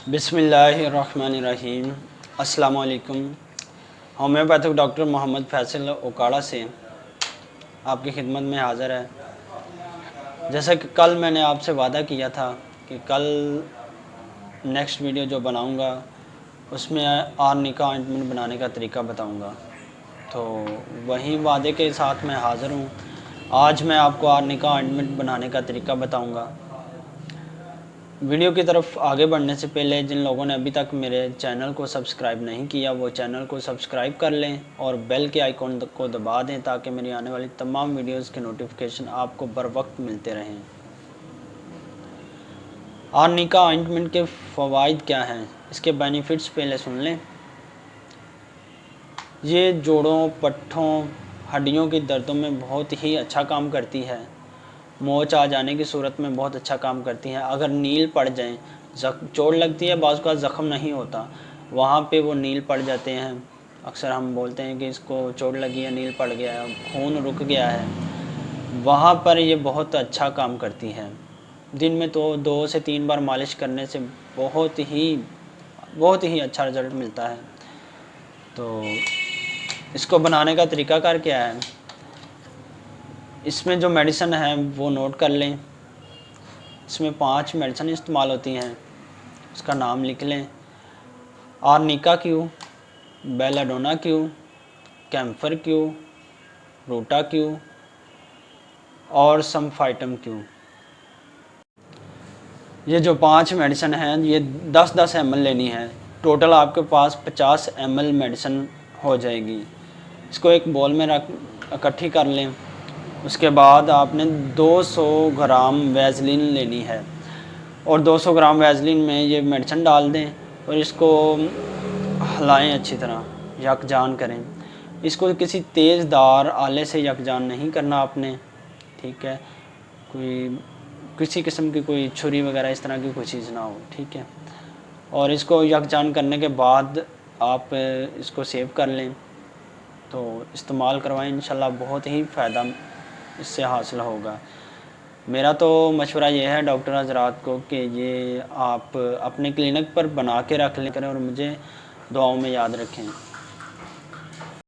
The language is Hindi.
बिस्मिल्लाहिर्रहमानिर्रहीम। अस्सलामु अलैकुम। होम्योपैथिक डॉक्टर मोहम्मद फैसल ओकाड़ा से आपकी खिदमत में हाज़िर है। जैसा कि कल मैंने आपसे वादा किया था कि कल नेक्स्ट वीडियो जो बनाऊंगा उसमें आर्निका ऑइंटमेंट बनाने का तरीका बताऊंगा, तो वही वादे के साथ मैं हाज़िर हूँ। आज मैं आपको आर्निका ऑइंटमेंट बनाने का तरीका बताऊंगा। वीडियो की तरफ आगे बढ़ने से पहले जिन लोगों ने अभी तक मेरे चैनल को सब्सक्राइब नहीं किया वो चैनल को सब्सक्राइब कर लें और बेल के आइकॉन को दबा दें ताकि मेरी आने वाली तमाम वीडियोस के नोटिफिकेशन आपको बर वक्त मिलते रहें। आर्निका ऑइंटमेंट के फ़वाइद क्या हैं, इसके बेनिफिट्स पहले सुन लें। ये जोड़ों, पट्ठों, हड्डियों की दर्दों में बहुत ही अच्छा काम करती है। मोच आ जाने की सूरत में बहुत अच्छा काम करती हैं। अगर नील पड़ जाएं, चोट लगती है, बाज़ का ज़ख़म नहीं होता, वहाँ पे वो नील पड़ जाते हैं। अक्सर हम बोलते हैं कि इसको चोट लगी है, नील पड़ गया है, खून रुक गया है, वहाँ पर ये बहुत अच्छा काम करती है। दिन में तो 2 से 3 बार मालिश करने से बहुत ही अच्छा रिज़ल्ट मिलता है। तो इसको बनाने का तरीक़ाकार क्या है, इसमें जो मेडिसिन है वो नोट कर लें। इसमें 5 मेडिसिन इस्तेमाल होती हैं, उसका नाम लिख लें। Arnica Q, belladonna Q, camphor Q, ruta Q और समफाइटम क्यू। ये जो 5 मेडिसिन हैं ये 10-10 ml लेनी है। टोटल आपके पास 50 ml मेडिसिन हो जाएगी। इसको एक बॉल में रख इकट्ठी कर लें। उसके बाद आपने 200 ग्राम वैसलीन लेनी है और 200 ग्राम वैसलीन में ये मेडिसिन डाल दें और इसको हिलाएं, अच्छी तरह यकजान करें। इसको किसी तेज़ धार आले से यकजान नहीं करना आपने, ठीक है। किसी किस्म की कोई छुरी वगैरह इस तरह की कोई चीज़ ना हो, ठीक है। और इसको यकजान करने के बाद आप इसको सेव कर लें, तो इस्तेमाल करवाएं। इंशाल्लाह बहुत ही फ़ायदा इससे हासिल होगा। मेरा तो मशवरा ये है डॉक्टर हज़रात को कि ये आप अपने क्लिनिक पर बना के रख लें करें और मुझे दुआओं में याद रखें।